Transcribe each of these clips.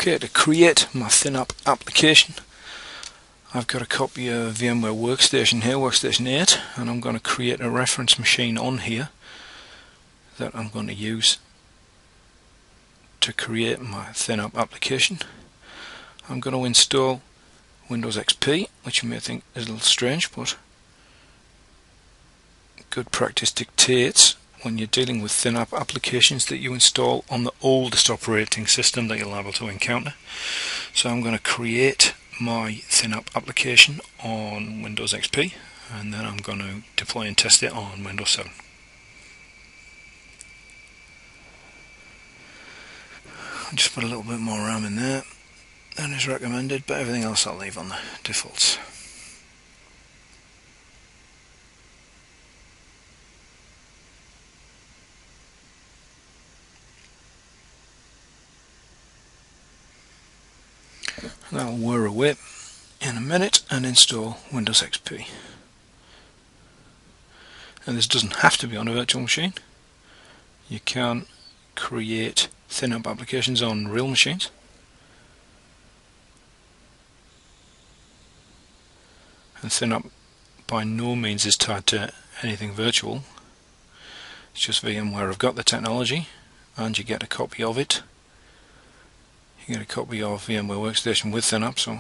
Okay, to create my ThinApp application, I've got a copy of VMware Workstation here, Workstation 8, and I'm going to create a reference machine on here that I'm going to use to create my ThinApp application. I'm going to install Windows XP, which you may think is a little strange, but good practice dictates when you're dealing with ThinApp applications that you install on the oldest operating system that you're liable to encounter. So I'm going to create my ThinApp application on Windows XP, and then I'm going to deploy and test it on Windows 7. I'll just put a little bit more RAM in there than is recommended, but everything else I'll leave on the defaults. That'll whir away in a minute and install Windows XP. And this doesn't have to be on a virtual machine. You can create ThinApp applications on real machines. And ThinApp by no means is tied to anything virtual. It's just VMware have got the technology, and you get a copy of it. You get a copy of VMware Workstation with ThinApp, so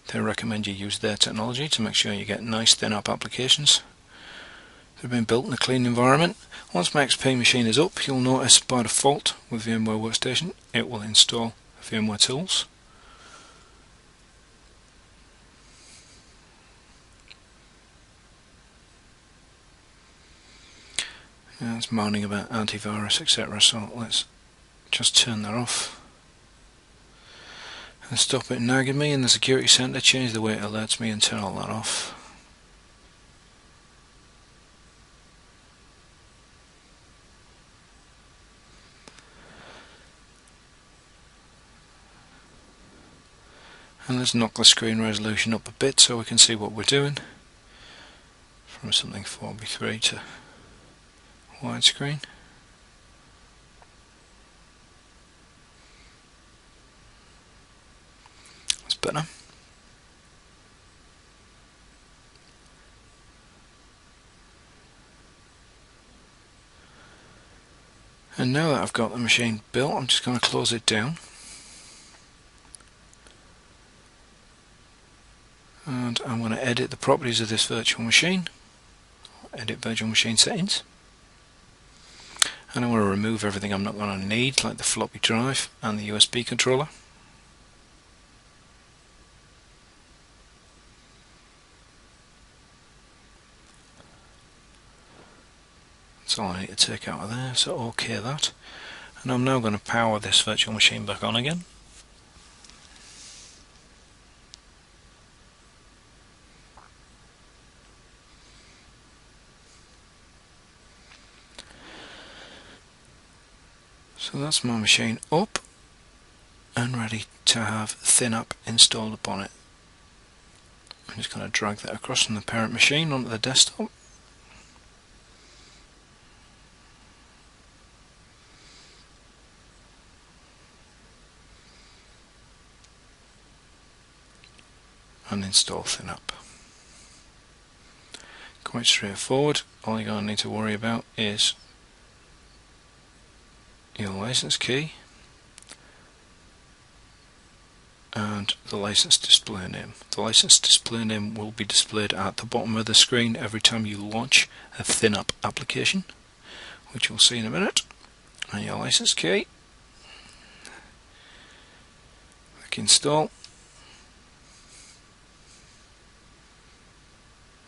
they recommend you use their technology to make sure you get nice ThinApp applications. They've been built in a clean environment. Once my XP machine is up, you'll notice by default with VMware Workstation it will install VMware tools. And it's moaning about antivirus, etc. So let's just turn that off and stop it nagging me in the security center, change the way it alerts me and turn all that off. And let's knock the screen resolution up a bit so we can see what we're doing, from something 4:3 to widescreen. That's better. And now that I've got the machine built, I'm just going to close it down. And I'm going to edit the properties of this virtual machine. Edit virtual machine settings. And I want to remove everything I'm not going to need, like the floppy drive and the USB controller. That's all I need to take out of there, so OK that. And I'm now going to power this virtual machine back on again. So that's my machine up and ready to have ThinApp installed upon it. I'm just going to drag that across from the parent machine onto the desktop. And install ThinApp. Quite straightforward. All you're going to need to worry about is your license key and the license display name. The license display name will be displayed at the bottom of the screen every time you launch a ThinApp application, which you'll see in a minute. And your license key. Click install.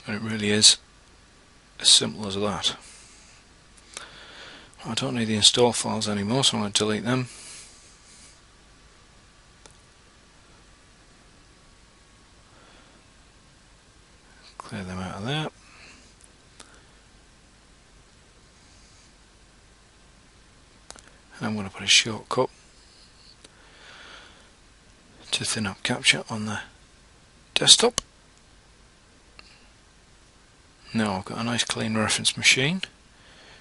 And it really is as simple as that. I don't need the install files anymore, so I'm going to delete them. Clear them out of there. And I'm going to put a shortcut to ThinApp Capture on the desktop. Now I've got a nice clean reference machine.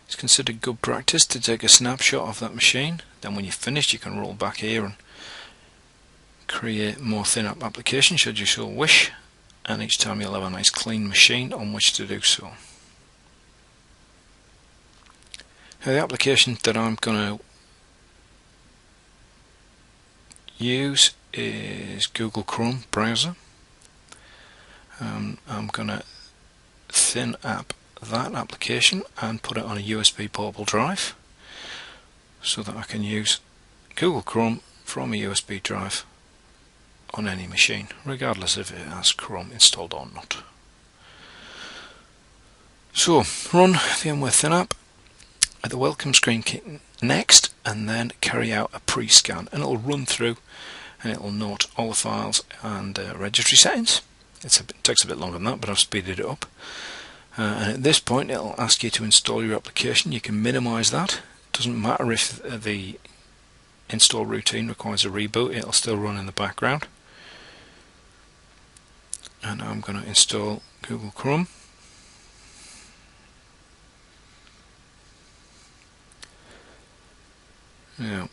It's considered good practice to take a snapshot of that machine. Then when you're finished, you can roll back here and create more ThinApp applications should you so wish, and each time you'll have a nice clean machine on which to do so. Now the application that I'm going to use is Google Chrome browser. I'm going to ThinApp that application and put it on a USB portable drive so that I can use Google Chrome from a USB drive on any machine, regardless if it has Chrome installed or not. So run VMware ThinApp at the welcome screen next, and then carry out a pre-scan, and it'll run through and it'll note all the files and registry settings. It takes a bit longer than that, but I've speeded it up. And at this point it'll ask you to install your application. You can minimize that. It doesn't matter if the install routine requires a reboot, it'll still run in the background. And I'm going to install Google Chrome. Now,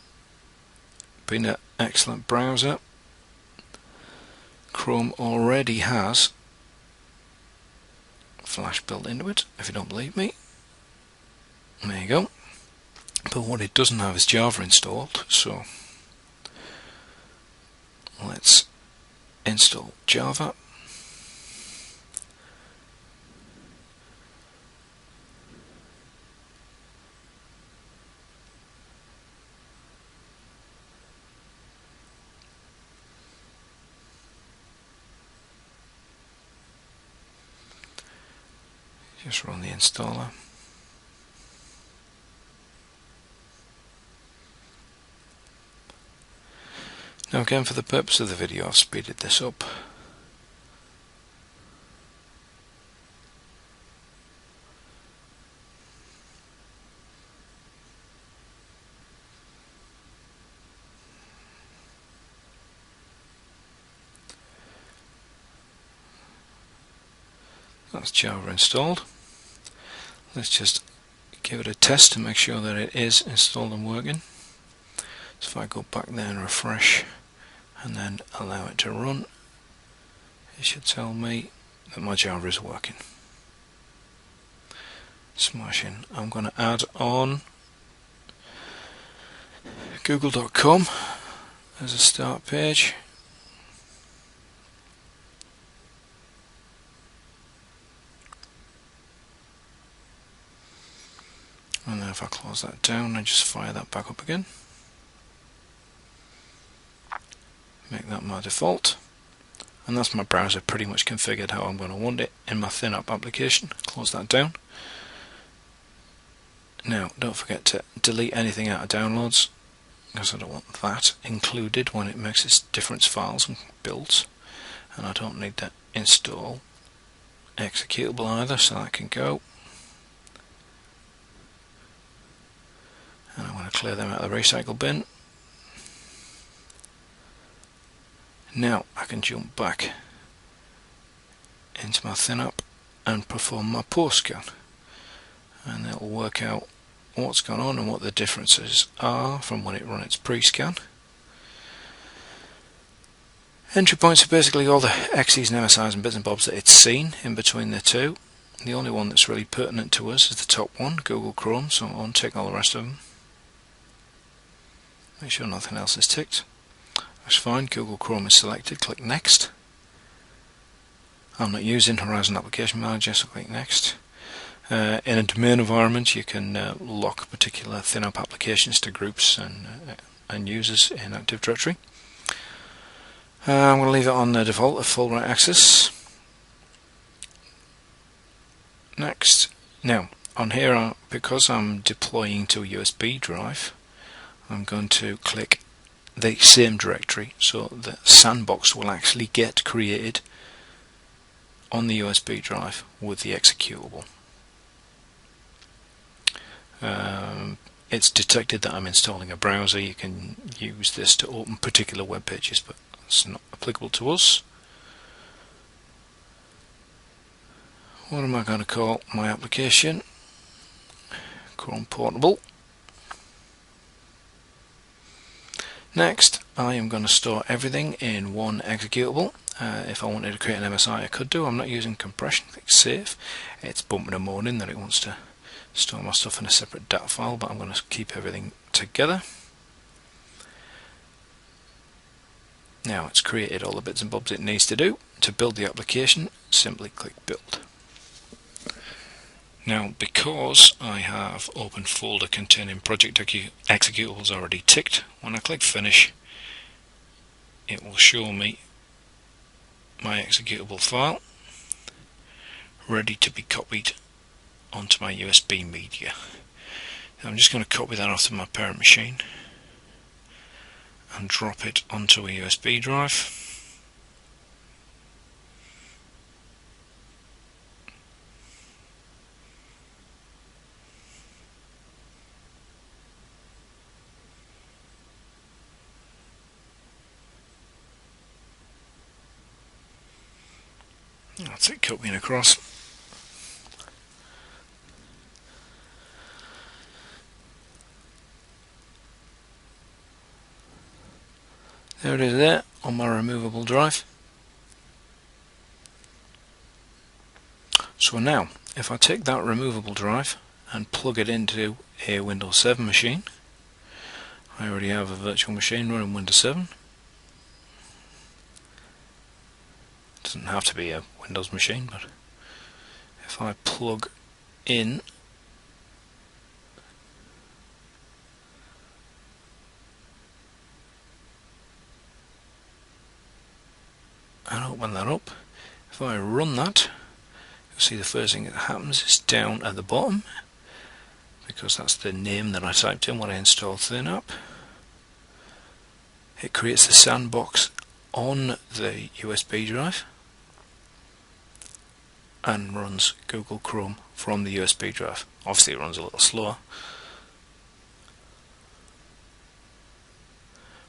being an excellent browser, Chrome already has Flash built into it, if you don't believe me. There you go. But what it doesn't have is Java installed, so let's install Java. Just run the installer. Now again, for the purpose of the video, I've speeded this up. That's Java installed. Let's just give it a test to make sure that it is installed and working. So if I go back there and refresh and then allow it to run, it should tell me that my Java is working. Smashing. I'm going to add on google.com as a start page. And then if I close that down and just fire that back up again, make that my default, and that's my browser pretty much configured how I'm going to want it in my ThinApp application. Close that down. Now don't forget to delete anything out of downloads, because I don't want that included when it makes its different files and builds, and I don't need that install executable either, so that can go. And I'm going to clear them out of the recycle bin. Now I can jump back into my ThinApp and perform my post scan, and it'll work out what's gone on and what the differences are from when it ran its pre-scan. Entry points are basically all the XEs and MSIs and bits and bobs that it's seen in between the two. The only one that's really pertinent to us is the top one, Google Chrome, so I'll untick all the rest of them. Make sure nothing else is ticked. That's fine. Google Chrome is selected. Click Next. I'm not using Horizon Application Manager, so click Next. In a domain environment, you can lock particular ThinApp applications to groups and users in Active Directory. I'm going to leave it on the default of full write access. Next. Now, on here, because I'm deploying to a USB drive, I'm going to click the same directory, so the sandbox will actually get created on the USB drive with the executable. It's detected that I'm installing a browser. You can use this to open particular web pages, but it's not applicable to us. What am I going to call my application? Chrome Portable. Next, I am going to store everything in one executable. If I wanted to create an MSI, I could do. I'm not using compression. Click Save. It's bumping a mode in that it wants to store my stuff in a separate data file, but I'm going to keep everything together. Now it's created all the bits and bobs it needs to do. To build the application, simply click Build. Now, because I have open folder containing project executables already ticked, when I click Finish, it will show me my executable file ready to be copied onto my USB media. Now, I'm just going to copy that off to my parent machine and drop it onto a USB drive. That's it, copying across. There it is there on my removable drive. So now, if I take that removable drive and plug it into a Windows 7 machine, I already have a virtual machine running Windows 7. It doesn't have to be a Windows machine, but if I plug in and open that up, if I run that, you'll see the first thing that happens is down at the bottom, because that's the name that I typed in when I installed ThinApp. It creates the sandbox on the USB drive and runs Google Chrome from the USB drive. Obviously it runs a little slower,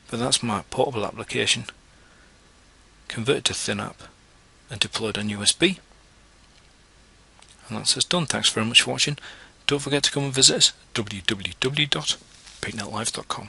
but that's my portable application converted to ThinApp and deployed on USB. And that's us done. Thanks very much for watching. Don't forget to come and visit us, www.peaknetlive.com.